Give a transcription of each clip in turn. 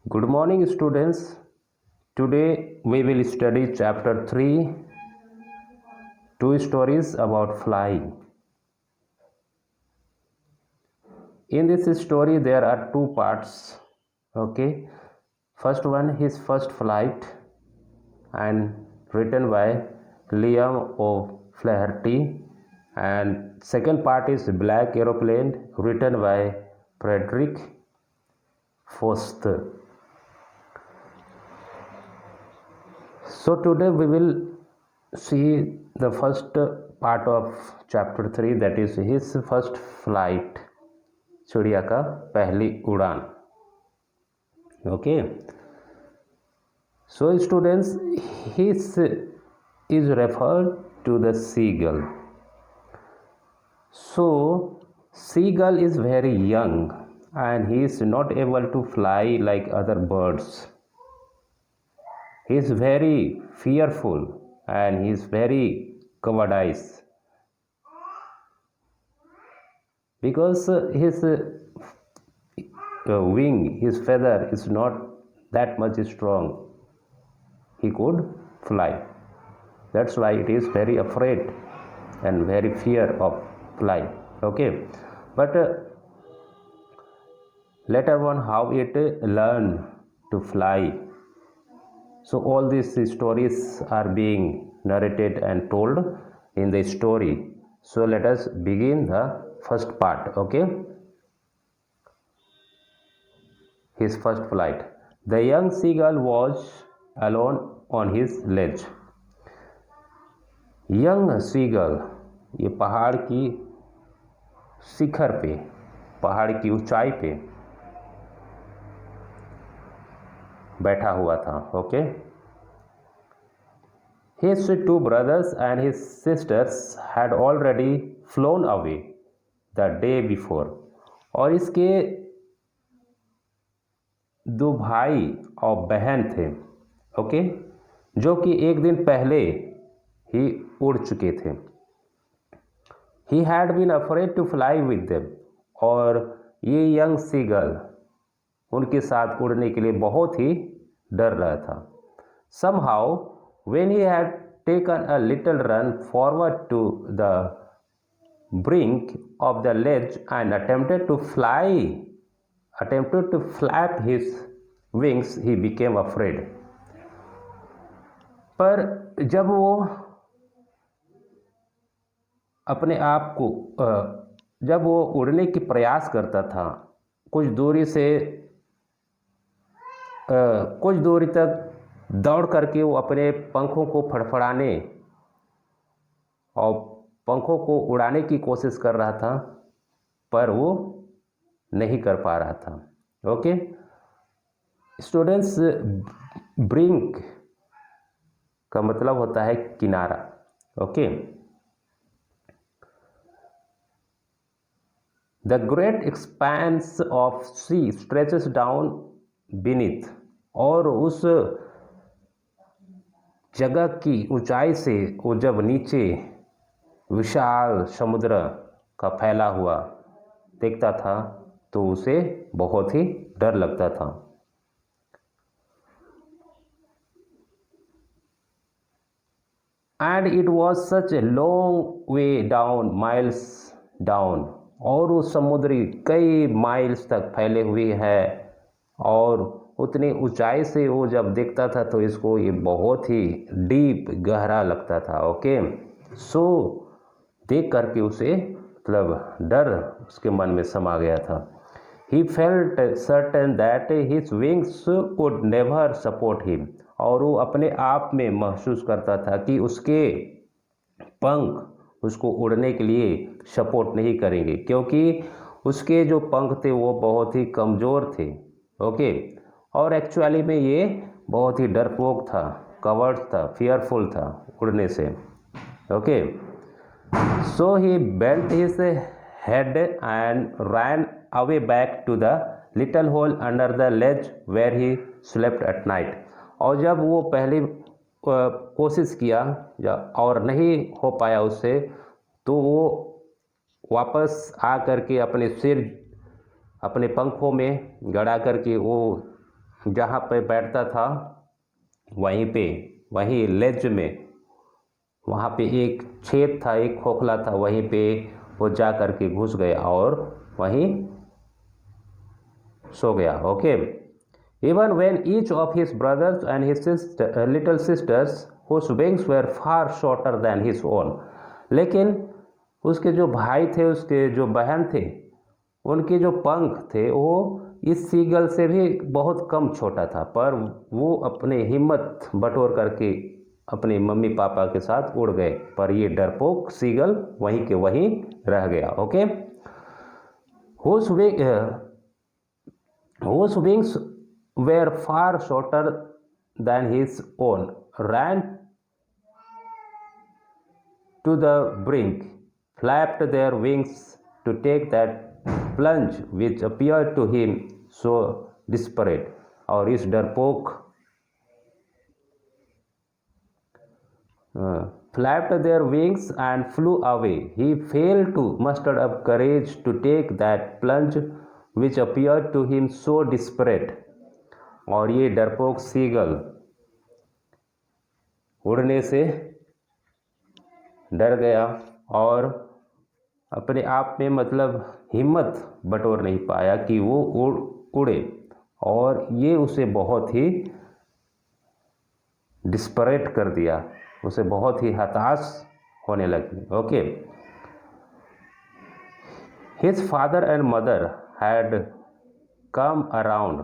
Good morning, students. Today we will study chapter 3, two stories about flying. In this story, there are two parts. Okay, first one his first flight, and written by Liam O'Flaherty, and second part is Black Aeroplane, written by Frederick Foster. So today we will see the first part of chapter 3, that is his first flight, चिड़िया का पहली उड़ान. Okay, so students, his is referred to the seagull. So seagull is very young and he is not able to fly like other birds. He is very fearful and he is very cowardice because his wing, his feather is not that much strong. He could fly. That's why it is very afraid and very fear of flying. Okay, but later on how it learn to fly. So all these stories are being narrated and told in the story. So let us begin the first part. Okay, his first flight. The young seagull was alone on his ledge. Young seagull, ये पहाड़ की शिखर पे, पहाड़ की ऊंचाई पे बैठा हुआ था. Okay, his two brothers and his sisters had already flown away the day before. और इसके दो भाई और बहन थे. ओके, जो कि एक दिन पहले ही उड़ चुके थे. He had been afraid to fly with them. और ये यंग सीगल उनके साथ उड़ने के लिए बहुत ही डर रहा था. Somehow, when he had taken a little run forward to the brink of the ledge and attempted to flap his wings, he became afraid. पर जब वो अपने आप को जब वो उड़ने की प्रयास करता था, कुछ दूरी तक दौड़ करके वो अपने पंखों को फड़फड़ाने और पंखों को उड़ाने की कोशिश कर रहा था, पर वो नहीं कर पा रहा था. ओके स्टूडेंट्स, ब्रिंक का मतलब होता है किनारा. Okay, the great expanse of sea stretches down beneath. और उस जगह की ऊंचाई से वो जब नीचे विशाल समुद्र का फैला हुआ देखता था तो उसे बहुत ही डर लगता था. And it was such a long way down, miles down. और वो समुद्री कई माइल्स तक फैले हुए है और उतनी ऊंचाई से वो जब देखता था तो इसको ये बहुत ही डीप, गहरा लगता था. ओके, सो देख करके उसे मतलब डर उसके मन में समा गया था. He felt certain that his wings would never support him. और वो अपने आप में महसूस करता था कि उसके पंख उसको उड़ने के लिए सपोर्ट नहीं करेंगे, क्योंकि उसके जो पंख थे वो बहुत ही कमज़ोर थे. ओके, और एक्चुअली में ये बहुत ही डरपोक था, कवर्ड था, फियरफुल था उड़ने से. Okay, so he bent his head and ran away back to the little hole under the ledge where he slept at night. और जब वो पहली कोशिश किया और नहीं हो पाया उससे, तो वो वापस आ करके अपने सिर अपने पंखों में गड़ा करके वो जहाँ पे बैठता था वहीं लेज में, वहाँ पे एक छेद था, एक खोखला था, वहीं पे वो जा कर के घुस गया और वहीं सो गया। Okay. Even when each of his brothers and his little sisters whose wings were far shorter than his own, लेकिन उसके जो भाई थे, उसके जो बहन थे, उनके जो पंख थे वो इस सीगल से भी बहुत कम छोटा था, पर वो अपने हिम्मत बटोर करके अपने मम्मी पापा के साथ उड़ गए, पर ये डरपोक सीगल वहीं के वहीं रह गया। Okay. whose wings were far shorter than his own ran to the brink, flapped their wings to take that plunge which appeared to him so desperate। और इस डरपोक flapped their wings and flew away। He failed to muster up courage to take that plunge which appeared to him so desperate। और ये डरपोक seagull उड़ने से डर गया और अपने आप में मतलब हिम्मत बटोर नहीं पाया कि वो उड़े, और ये उसे बहुत ही डिस्परेट कर दिया, उसे बहुत ही हताश होने लगी। Okay. His father and mother had come around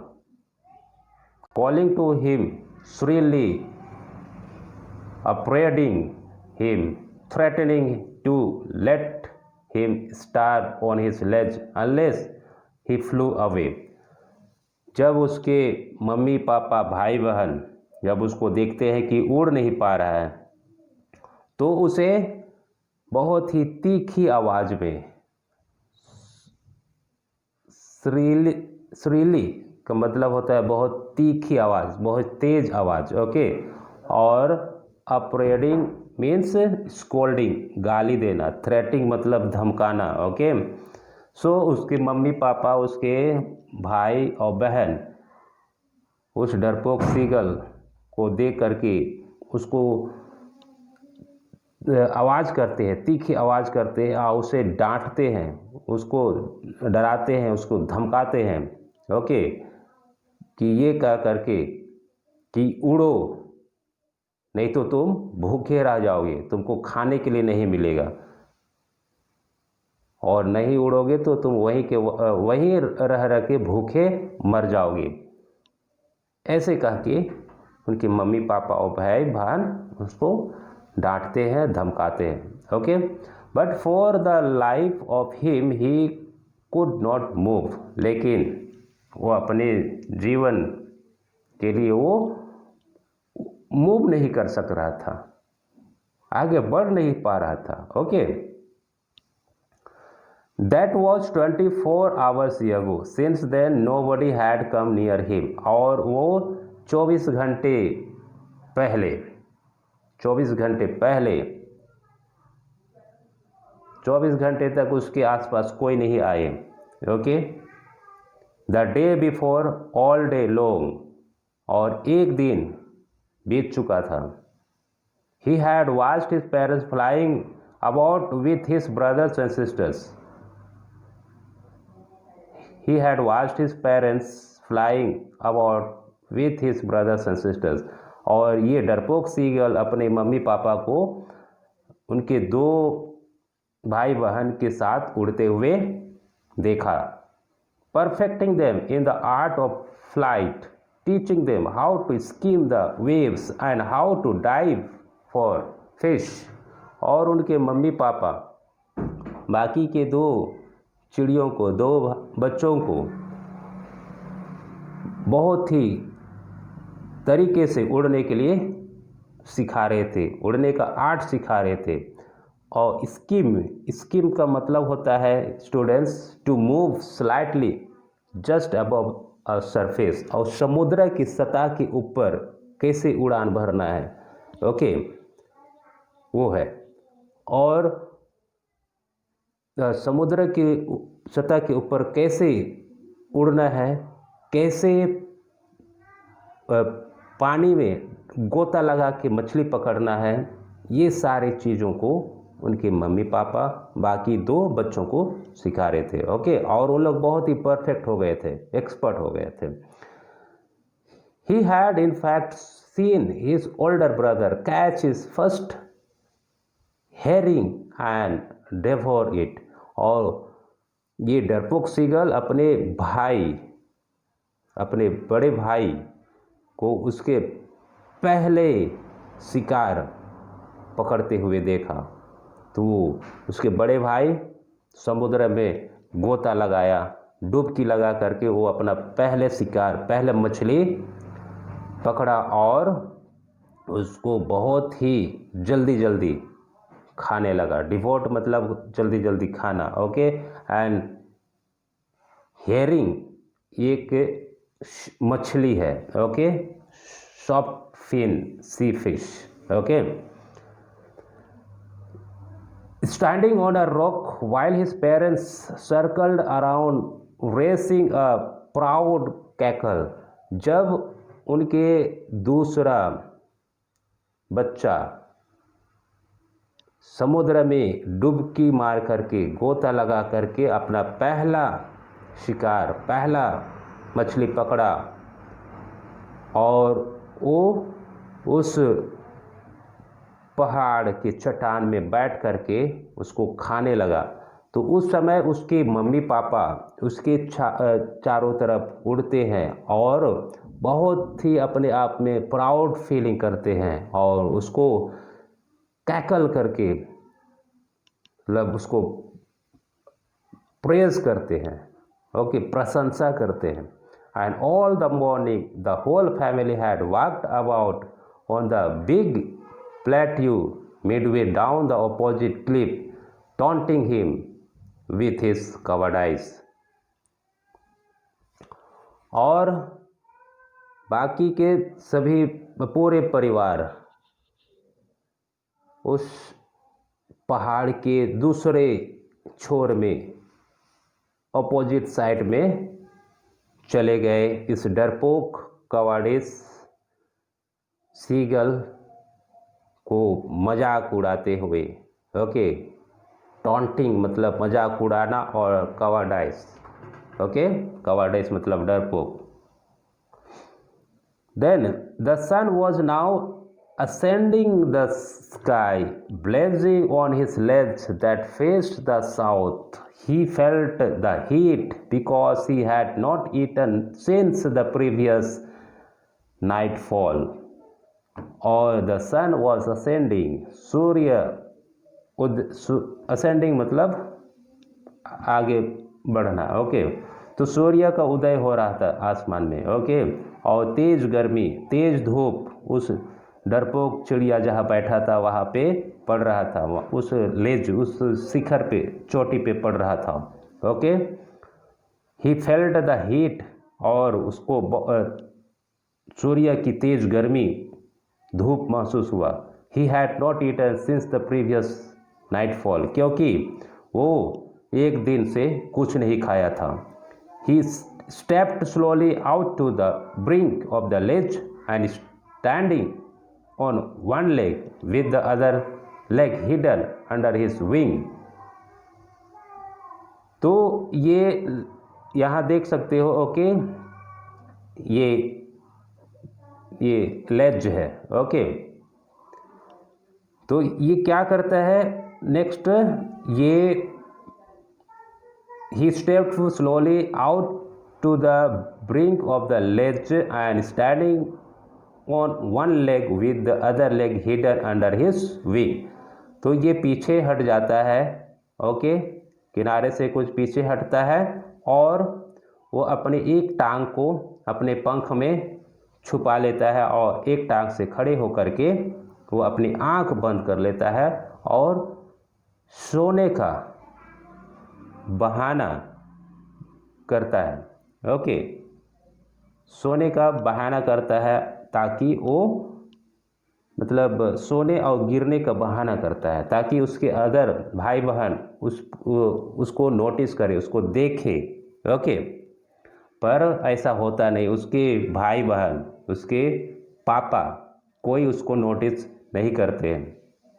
calling to him shrilly, upbraiding him, threatening to let him starve on his ledge unless he flew away। जब उसके मम्मी पापा भाई बहन जब उसको देखते हैं कि उड़ नहीं पा रहा है, तो उसे बहुत ही तीखी आवाज में, श्रीली का मतलब होता है बहुत तीखी आवाज़, बहुत तेज आवाज़। ओके। और अपरेडिंग मीन्स स्कोल्डिंग, गाली देना, थ्रेटिंग मतलब धमकाना। ओके। सो उसके मम्मी पापा, उसके भाई और बहन उस डरपोक सीगल को देख करके उसको आवाज़ करते हैं, तीखी आवाज़ करते हैं और उसे डांटते हैं, उसको डराते हैं, उसको धमकाते हैं। ओके। कि ये कह करके कि उड़ो नहीं तो तुम भूखे रह जाओगे, तुमको खाने के लिए नहीं मिलेगा, और नहीं उड़ोगे तो तुम वहीं रह के भूखे मर जाओगे। ऐसे कह के उनके मम्मी पापा और भाई बहन उसको डांटते हैं, धमकाते हैं। Okay. But for the life of him he could not move, लेकिन वो अपने जीवन के लिए वो मूव नहीं कर सक रहा था, आगे बढ़ नहीं पा रहा था। Okay. That was 24 hours ago, since then nobody had come near him। और वो 24 घंटे पहले 24 घंटे तक उसके आसपास कोई नहीं आए। Okay. The day before all day long, और एक दिन बीत चुका था। He had watched his parents flying about with his brothers and sisters. He had watched his parents flying about with his brothers and sisters. और ये डरपोक seagull अपने मम्मी पापा को उनके 2 भाई बहन के साथ उड़ते हुए देखा। perfecting them in the art of flight, teaching them how to skim the waves and how to dive for fish। और उनके मम्मी पापा बाकी के 2 चिड़ियों को, 2 बच्चों को बहुत ही तरीके से उड़ने के लिए सिखा रहे थे, उड़ने का आर्ट सिखा रहे थे। और स्किम का मतलब होता है students to move slightly just above a surface, और समुद्र की सतह के ऊपर कैसे उड़ान भरना है। ओके। वो है। और समुद्र की सतह के ऊपर कैसे उड़ना है, कैसे पानी में गोता लगा के मछली पकड़ना है, ये सारी चीज़ों को उनके मम्मी पापा बाकी 2 बच्चों को सिखा रहे थे। ओके, और वो लोग बहुत ही परफेक्ट हो गए थे, एक्सपर्ट हो गए थे। He had in fact seen his older brother catch his first herring and devour it। और ये डरपोक सीगल अपने बड़े भाई को उसके पहले शिकार पकड़ते हुए देखा। तो उसके बड़े भाई समुद्र में गोता लगाया, डुबकी लगा करके वो अपना पहले मछली पकड़ा और उसको बहुत ही जल्दी खाने लगा। डिवोट मतलब जल्दी खाना। ओके, एंड हेरिंग एक मछली है। Okay, soft fin sea fish. Okay, standing on a rock while his parents circled around raising a proud cackle। जब उनके दूसरा बच्चा समुद्र में डुबकी मार करके गोता लगा करके अपना पहला मछली पकड़ा और वो उस पहाड़ के चट्टान में बैठ करके उसको खाने लगा। तो उस समय उसके मम्मी पापा उसके चारों तरफ उड़ते हैं और बहुत ही अपने आप में प्राउड फीलिंग करते हैं और उसको कैकल करके मतलब उसको प्रेज करते हैं। ओके, प्रशंसा करते हैं। And all the morning the whole family had walked about on the big plateau midway down the opposite cliff, taunting him with his cowardice। और बाकी के सभी पूरे परिवार उस पहाड़ के दूसरे छोर में अपोजिट साइड में चले गए इस डरपोक कवाडिस सीगल को मजाक उड़ाते हुए। ओके, टॉन्टिंग मतलब मजाक उड़ाना और कवाडाइस। ओके, कवाडाइस मतलब डरपोक। Then the sun was now ascending the sky, blazing on his legs that faced the south। He felt the heat because he had not eaten since the previous nightfall। और the sun was ascending, ascending मतलब आगे बढ़ना। Okay, तो सूर्य का उदय हो रहा था आसमान में। ओके, और तेज गर्मी तेज धूप उस डरपोक चिड़िया जहाँ बैठा था वहाँ पे पड़ रहा था, उस लेज उस शिखर पे चोटी पे पड़ रहा था। Okay, he felt the heat और उसको सूर्य की तेज गर्मी धूप महसूस हुआ। He had not eaten since the previous nightfall, क्योंकि वो एक दिन से कुछ नहीं खाया था। He stepped slowly out to the brink of the ledge and standing on one leg with the other leg hidden under his wing. तो ये यहाँ देख सकते हो। ओके, ये लेज है। ओके, तो ये क्या करता है नेक्स्ट, ये he stepped slowly out to the brink of the ledge and standing on one leg with the other leg hidden under his wing. तो ये पीछे हट जाता है। ओके, किनारे से कुछ पीछे हटता है और वो अपनी एक टांग को अपने पंख में छुपा लेता है और एक टांग से खड़े होकर के वो अपनी आंख बंद कर लेता है और सोने का बहाना करता है। ओके, सोने का बहाना करता है ताकि वो मतलब सोने और गिरने का बहाना करता है ताकि उसके अदर भाई बहन उसको नोटिस करे, उसको देखे। ओके, पर ऐसा होता नहीं। उसके भाई बहन उसके पापा कोई उसको नोटिस नहीं करते हैं।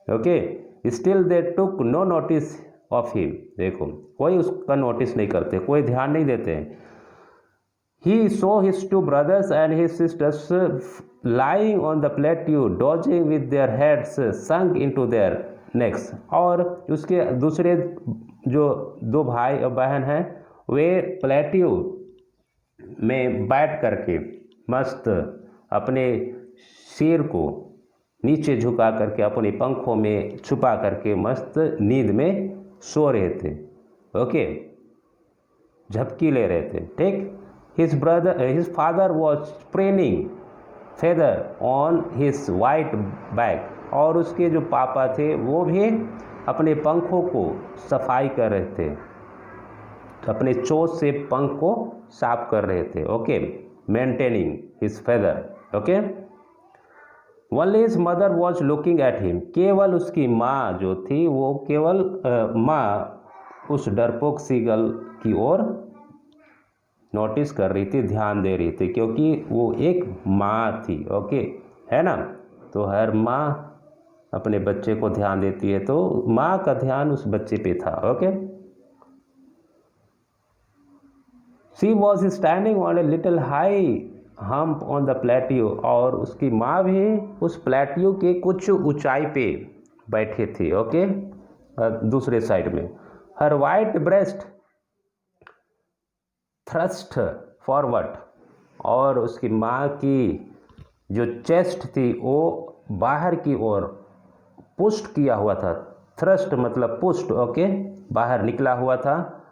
Okay, still they took no notice of him, देखो कोई उसका नोटिस नहीं करते, कोई ध्यान नहीं देते हैं। He saw his two brothers and his sisters lying on the plateau, dodging with their heads sunk into their necks। और उसके दूसरे जो दो भाई और बहन हैं वे प्लेट्यू में बैठ करके मस्त अपने सिर को नीचे झुका करके अपने पंखों में छुपा करके मस्त नींद में सो रहे थे। ओके, झपकी ले रहे थे। ठीक, his father was spraying feather on his white back, और उसके जो पापा थे वो भी अपने पंखों को सफाई कर रहे थे, अपने चोंच से पंख को साफ कर रहे थे। Okay, maintaining his feather. Okay, only his mother was looking at him, केवल उसकी माँ जो थी वो केवल माँ उस डरपोक सीगल की ओर नोटिस कर रही थी, ध्यान दे रही थी, क्योंकि वो एक माँ थी। ओके, है ना, तो हर माँ अपने बच्चे को ध्यान देती है, तो माँ का ध्यान उस बच्चे पे था। Okay, she was standing on a little high hump on the plateau, और उसकी माँ भी उस प्लेट्यू के कुछ ऊंचाई पे बैठे थे। ओके, दूसरे साइड में। हर वाइट ब्रेस्ट थ्रस्ट फॉरवर्ड, और उसकी माँ की जो चेस्ट थी वो बाहर की ओर पुस्ट किया हुआ था। थ्रस्ट मतलब पुस्ट। ओके, बाहर निकला हुआ था।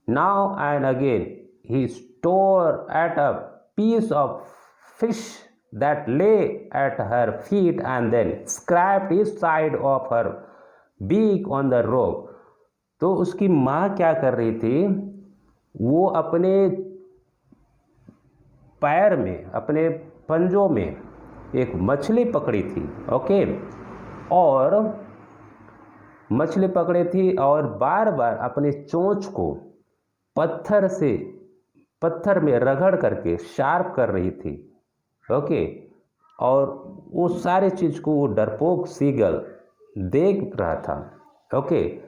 Now and again he stare at a piece of fish that lay at her feet and then scraped each side of her beak on the rock. तो उसकी माँ क्या कर रही थी, वो अपने पैर में, अपने पंजों में एक मछली पकड़ी थी। ओके, और मछली पकड़ी थी और बार बार अपने चोंच को पत्थर में रगड़ करके शार्प कर रही थी। ओके, और वो सारे चीज़ को वो डरपोक सीगल देख रहा था। ओके,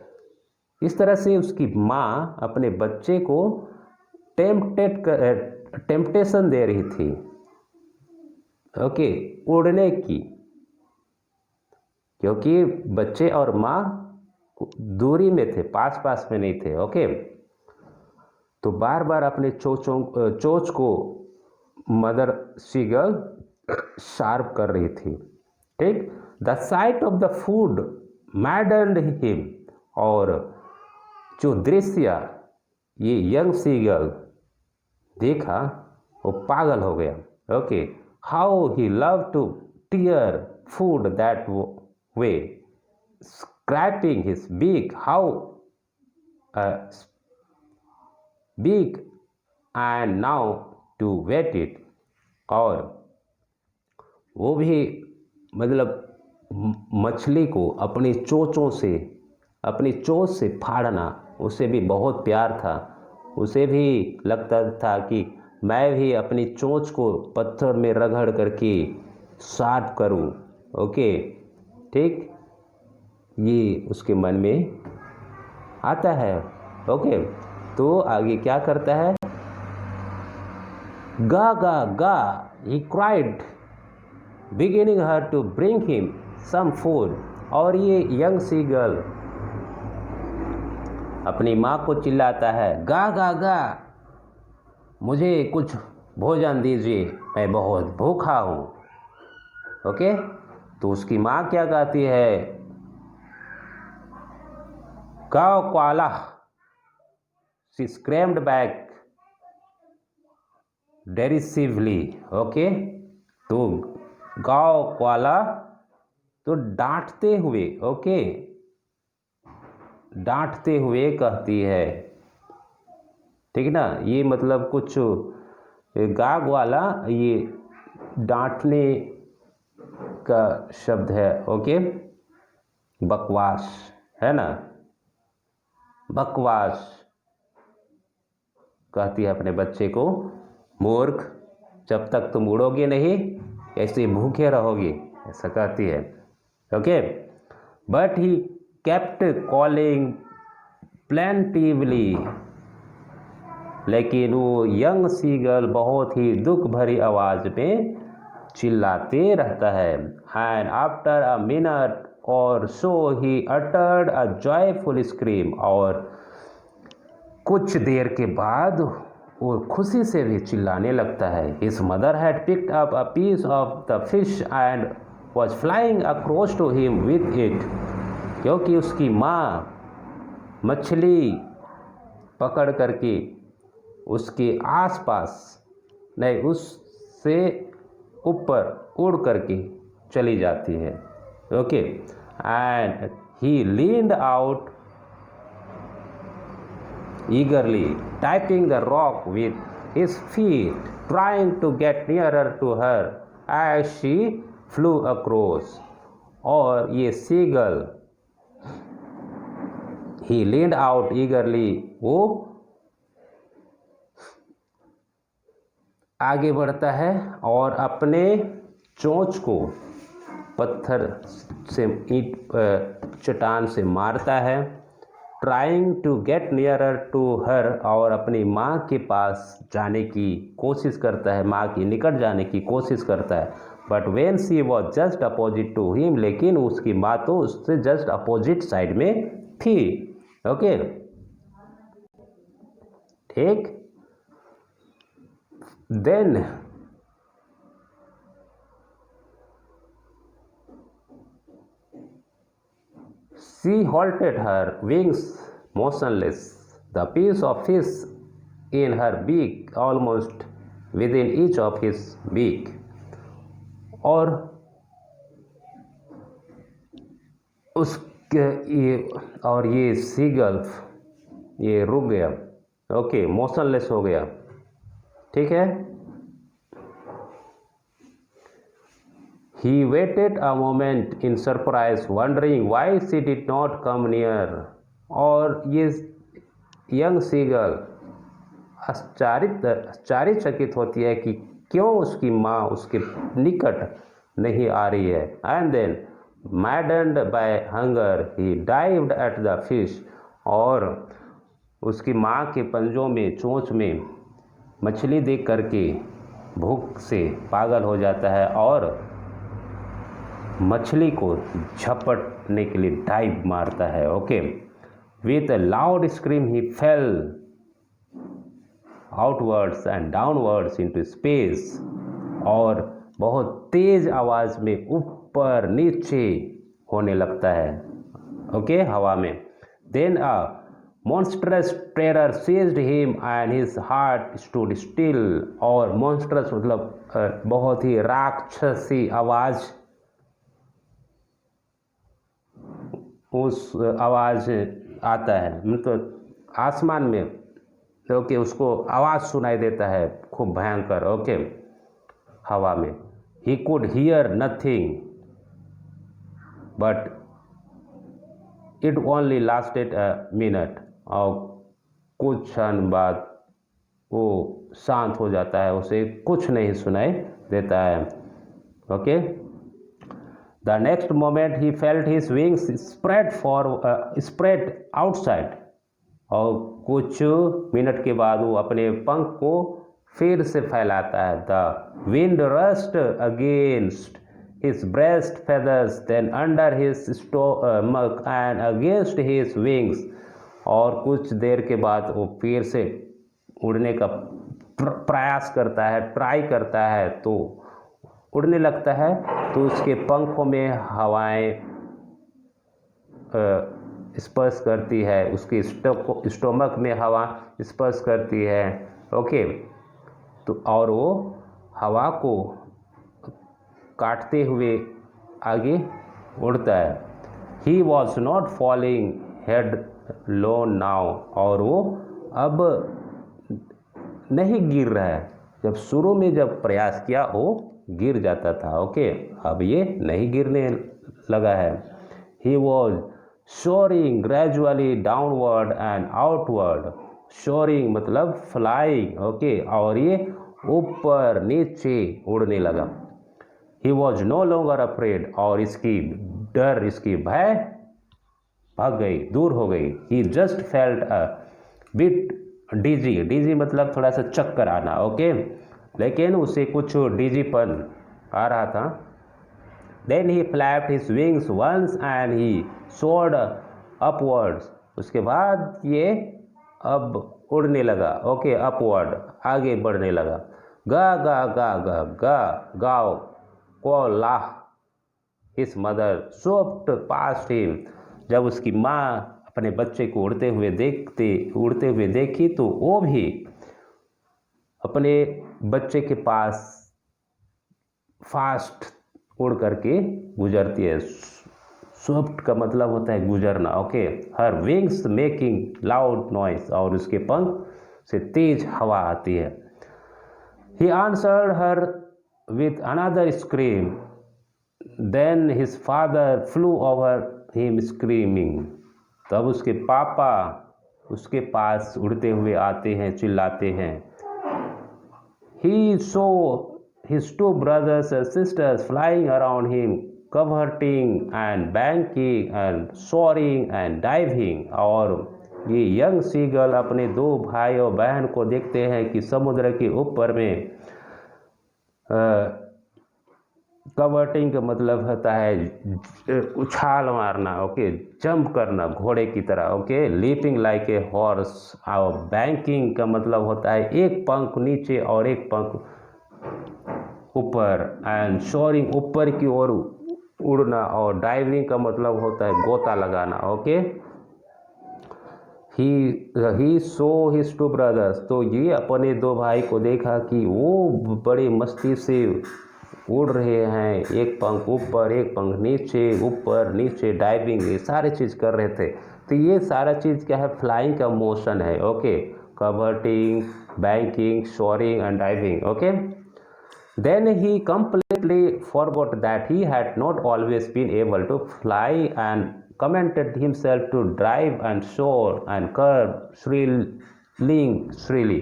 इस तरह से उसकी माँ अपने बच्चे को टेम्पटेशन दे रही थी। ओके, उड़ने की, क्योंकि बच्चे और माँ दूरी में थे, पास पास में नहीं थे। ओके, तो बार बार अपने चोंच को मदर सीगल शार्प कर रही थी। ठीक, the site of the food मैडन्ड him, और जो दृश्य ये यंग सीगल देखा वो पागल हो गया। Okay, how he love to tear food that way, scraping his beak, how beak and now to whet it, और वो भी मतलब मछली को अपनी चोंच से फाड़ना उसे भी बहुत प्यार था। उसे भी लगता था कि मैं भी अपनी चोंच को पत्थर में रगड़ करके शार्प करूं। ओके, ठीक, ये उसके मन में आता है। ओके, तो आगे क्या करता है, गा गा गा, he cried beginning her to bring him some food, और ये यंग सीगल अपनी माँ को चिल्लाता है, गा गा गा, मुझे कुछ भोजन दीजिए, मैं बहुत भूखा हूँ। ओके, तो उसकी माँ क्या कहती है, गाओ क्वाला, शी स्क्रैम्ड बैक डेरिसिवली। ओके, तो गाओ क्वाला तो डांटते हुए, ओके, डांटते हुए कहती है। ठीक ना, ये मतलब कुछ गाग वाला ये डांटने का शब्द है। ओके, बकवास है ना, बकवास कहती है अपने बच्चे को, मूर्ख, जब तक तुम उड़ोगे नहीं ऐसे भूखे रहोगे, ऐसा कहती है। Okay, but he kept calling plaintively, लेकिन वो यंग सीगल बहुत ही दुख भरी आवाज में चिल्लाते रहता है। एंड आफ्टर अ मिनट और so he uttered a joyful scream, और कुछ देर के बाद वो खुशी से भी चिल्लाने लगता है। His mother had picked up a piece of the fish and was flying across to him with it, क्योंकि उसकी माँ मछली पकड़ करके उसके आसपास नहीं, उससे ऊपर उड़ करके चली जाती है। Okay, and he leaned out eagerly, tapping the rock with his feet, trying to get nearer to her as she flew across. और ये seagull, he leaned out eagerly, वो आगे बढ़ता है और अपने चोंच को पत्थर से, चट्टान से मारता है। Trying to get nearer to her, और अपनी माँ के पास जाने की कोशिश करता है, माँ के निकट जाने की कोशिश करता है। But when she was just opposite to him, लेकिन उसकी माँ तो उससे जस्ट अपोजिट साइड में थी। ओके, ठीक। Then she halted, her wings motionless, the piece of fish in her beak almost within each of his beak. और उसके ये सीगल ये रुक गया। ओके, मोशनलेस हो गया, ठीक है। He waited a moment in surprise, wondering why she did not come near. और ये यंग सीगल आश्चर्यचकित होती है कि क्यों उसकी माँ उसके निकट नहीं आ रही है। And then maddened by hunger he dived at the fish, और उसकी माँ के पंजों में, चोंच में मछली देख करके भूख से पागल हो जाता है और मछली को झपटने के लिए डाइव मारता है। Okay, with a loud scream he fail outwards and downwards into space, और बहुत तेज आवाज में ऊपर नीचे होने लगता है। ओके, हवा में। Then a monstrous terror seized him and his heart stood still, और मॉन्स्ट्रस मतलब बहुत ही राक्षसी आवाज, उस आवाज़ आता है, मतलब आसमान में। ओके, उसको आवाज़ सुनाई देता है खूब भयंकर। ओके, हवा में। He could hear nothing but it only lasted a minute, और कुछ क्षण बाद वो शांत हो जाता है, उसे कुछ नहीं सुनाई देता है। Okay, the next moment he felt his wings spread outside, और कुछ मिनट के बाद वो अपने पंख को फिर से फैलाता है। The wind rushed against his breast feathers, then under his stomach and against his wings, और कुछ देर के बाद वो फिर से उड़ने का प्रयास करता है, ट्राई करता है, तो उड़ने लगता है, तो उसके पंखों में हवाएं स्पर्श करती है, उसके स्टोमक में हवा स्पर्श करती है। ओके, तो और वो हवा को काटते हुए आगे उड़ता है। He was not falling head loan now, और वो अब नहीं गिर रहा है। जब शुरू में जब प्रयास किया वो गिर जाता था। ओके, अब ये नहीं गिरने लगा है। He was soaring gradually downward and outward, soaring मतलब फ्लाइंग। ओके, और ये ऊपर नीचे उड़ने लगा। He was no longer afraid, और इसकी डर, इसकी भय भाग गई, दूर हो गई। He just felt a bit dizzy, dizzy मतलब थोड़ा सा चक्कर आना, ओके, लेकिन उसे कुछ डीजीपन आ रहा था। Then he flapped his wings once and he soared upwards, उसके बाद ये अब उड़ने लगा, ओके, अपवर्ड, आगे बढ़ने लगा। गा गा गा गा गा गाओ को लाह his mother soft past him, जब उसकी माँ अपने बच्चे को उड़ते हुए देखी तो वो भी अपने बच्चे के पास फास्ट उड़ करके गुजरती है। स्विफ्ट का मतलब होता है गुजरना, okay. Her wings making loud noise, और उसके पंख से तेज हवा आती है। He answered her with another scream, then his father flew over him screaming, तब उसके पापा उसके पास उड़ते हुए आते हैं, चिल्लाते हैं। He saw his two brothers and sisters flying around him, covering and banking and soaring and diving, और ये यंग सीगल अपने दो भाई और बहन को देखते हैं कि समुद्र के ऊपर में कवर्टिंग का मतलब होता है उछाल मारना, ओके, जंप करना घोड़े की तरह, okay, leaping like a horse. और बैंकिंग का मतलब होता है एक पंख नीचे और एक पंख ऊपर, एंड सोरिंग ऊपर की ओर उड़ना, और डाइविंग का मतलब होता है गोता लगाना, okay. He so his two brothers, तो ये अपने दो भाई को देखा कि वो बड़ी मस्ती से उड़ रहे हैं, एक पंख ऊपर एक पंख नीचे, ऊपर नीचे, डाइविंग, ये सारे चीज़ कर रहे थे। तो ये सारा चीज़ क्या है, फ्लाइंग का मोशन है, okay, curvetting, banking, soaring and diving, okay. Then he completely forgot that he had not always been able to fly and commended himself to drive and soar and curve shrilly.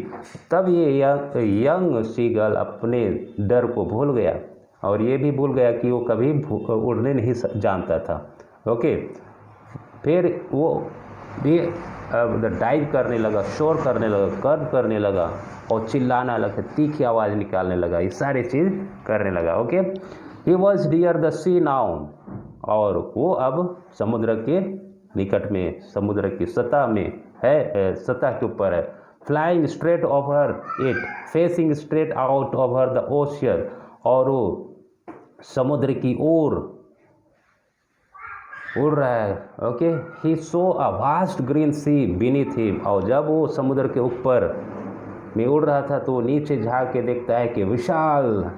तब ये young seagull अपने डर को भूल गया, और ये भी भूल गया कि वो कभी उड़ने नहीं जानता था, ओके। फिर वो भी डाइव करने लगा, शोर करने लगा, कर्व करने लगा, और चिल्लाना लगा, तीखी आवाज़ निकालने लगा, ये सारी चीज़ करने लगा, okay. He was near the sea now, और वो अब समुद्र के निकट में, समुद्र की सतह में है, सतह के ऊपर है। Flying straight over it, facing straight out over the ocean, और वो समुद्र की ओर उड़ रहा है, okay. He saw a vast green sea beneath him, और जब वो समुद्र के ऊपर में उड़ रहा था तो नीचे झाँक के देखता है कि विशाल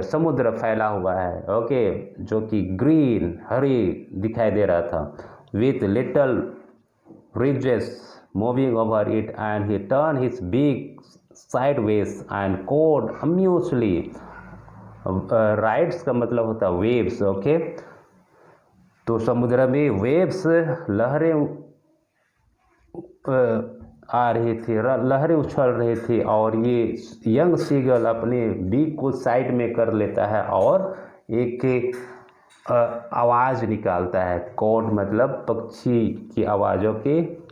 समुद्र फैला हुआ है, ओके, जो कि ग्रीन, हरी दिखाई दे रहा था, with little bridges moving over it, and he turn his big sideways and cawed amusedly. Rides का मतलब होता है वेव्स, ओके। तो समुद्र में वेव्स, लहरें आ रही थी, लहरें उछल रही थी, और ये यंग सीगल अपने बीक को साइड में कर लेता है और एक आवाज़ निकालता है, कोड मतलब पक्षी की आवाज़ों के।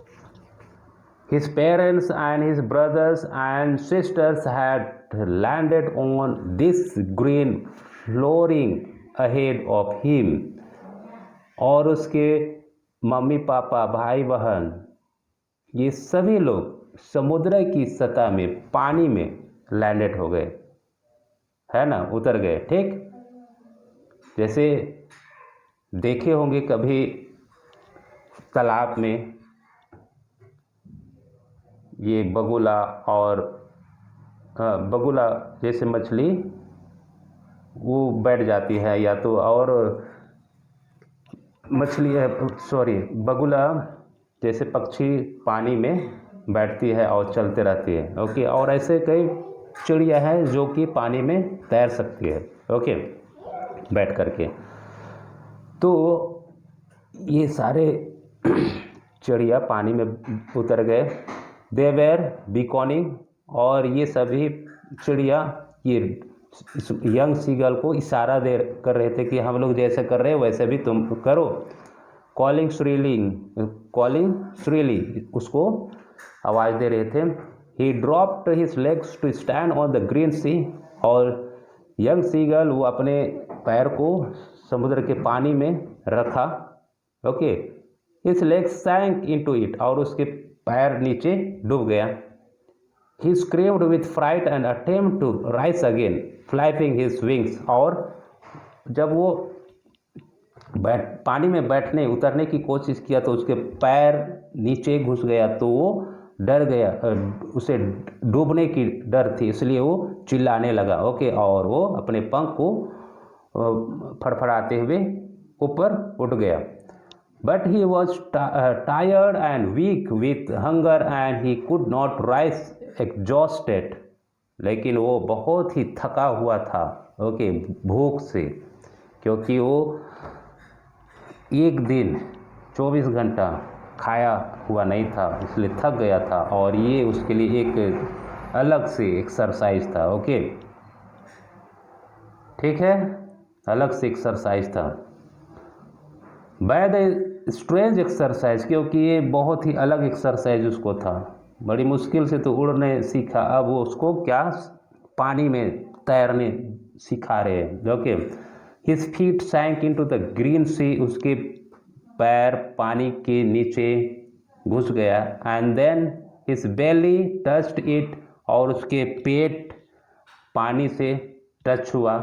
His parents and his brothers and sisters had landed on this green flooring ahead of him, और उसके मम्मी पापा, भाई बहन, ये सभी लोग समुद्र की सतह में, पानी में लैंडेड हो गए, है ना, उतर गए, ठीक। जैसे देखे होंगे कभी तालाब में ये बगुला, और बगुला जैसे मछली वो बैठ जाती है, या तो और मछली सॉरी बगुला जैसे पक्षी पानी में बैठती है और चलते रहती है, ओके। और ऐसे कई चिड़िया हैं जो कि पानी में तैर सकती है, ओके, बैठ करके। तो ये सारे चिड़िया पानी में उतर गए। दे वेर बीकॉनिंग और ये सभी चिड़िया ये यंग सीगल को इशारा दे कर रहे थे कि हम लोग जैसे कर रहे हैं वैसे भी तुम करो। कॉलिंग श्रीली उसको आवाज़ दे रहे थे। He dropped his legs to stand on the green sea, और यंग सीगल वो अपने पैर को समुद्र के पानी में रखा। Okay, his legs sank into it, और उसके पैर नीचे डूब गया। He screamed with fright and attempt to rise again flapping his wings, और जब वो पानी में बैठने उतरने की कोशिश किया तो उसके पैर नीचे घुस गया, तो वो डर गया, उसे डूबने की डर थी, इसलिए वो चिल्लाने लगा। ओके, और वो अपने पंख को फड़फड़ाते हुए ऊपर उठ गया। But he was tired and weak with hunger and he could not rise exhausted, लेकिन वो बहुत ही थका हुआ था। ओके, भूख से, क्योंकि वो एक दिन 24 घंटा खाया हुआ नहीं था, इसलिए थक गया था, और ये उसके लिए एक अलग से एक्सरसाइज था। ओके, ठीक है, अलग से एक्सरसाइज था। बाय द स्ट्रेंज एक्सरसाइज, क्योंकि ये बहुत ही अलग एक्सरसाइज उसको था। बड़ी मुश्किल से तो उड़ने सीखा, अब वो उसको क्या पानी में तैरने सिखा रहे हैं। Okay, his feet sank into the green sea, उसके पैर पानी के नीचे घुस गया। And then his belly touched it, और उसके पेट पानी से टच हुआ।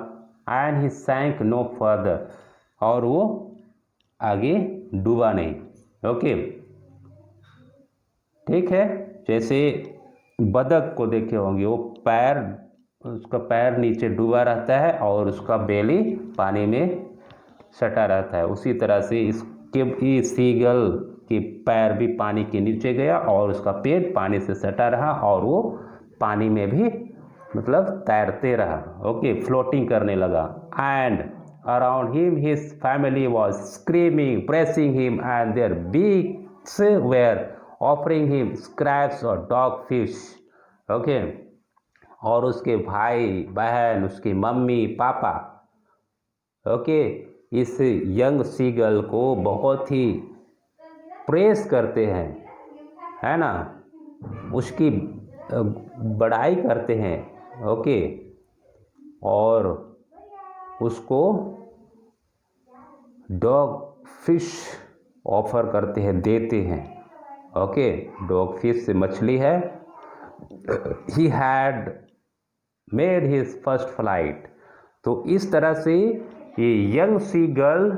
And he sank no further, और वो आगे डूबा नहीं। ओके, ठीक है, जैसे बतख को देखे होंगे, वो पैर, उसका पैर नीचे डूबा रहता है और उसका बेली पानी में सटा रहता है, उसी तरह से इसके सीगल के पैर भी पानी के नीचे गया और उसका पेट पानी से सटा रहा, और वो पानी में भी मतलब तैरते रहा। ओके, फ्लोटिंग करने लगा। And around him his family was screaming, pressing him, and their beaks were offering him scraps और डॉग फिश। ओके, और उसके भाई बहन, उसकी मम्मी पापा, ओके, इस यंग सीगल को बहुत ही प्रेस करते हैं, है ना, उसकी बड़ाई करते हैं। ओके, और उसको डॉग फिश ऑफर करते हैं, देते हैं। ओके, डॉग फिश से मछली है। He had made his first flight, तो इस तरह से ये यंग सीगल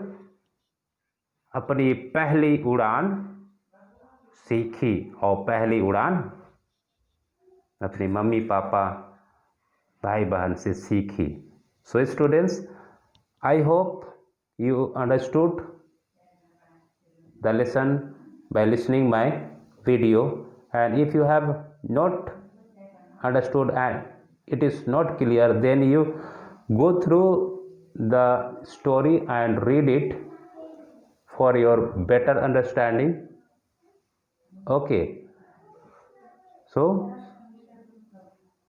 अपनी पहली उड़ान सीखी, और पहली उड़ान अपने मम्मी पापा भाई बहन से सीखी। So students, I hope you understood the lesson by listening my video, and if you have not understood and it is not clear, then you go through the story and read it for your better understanding. Okay, so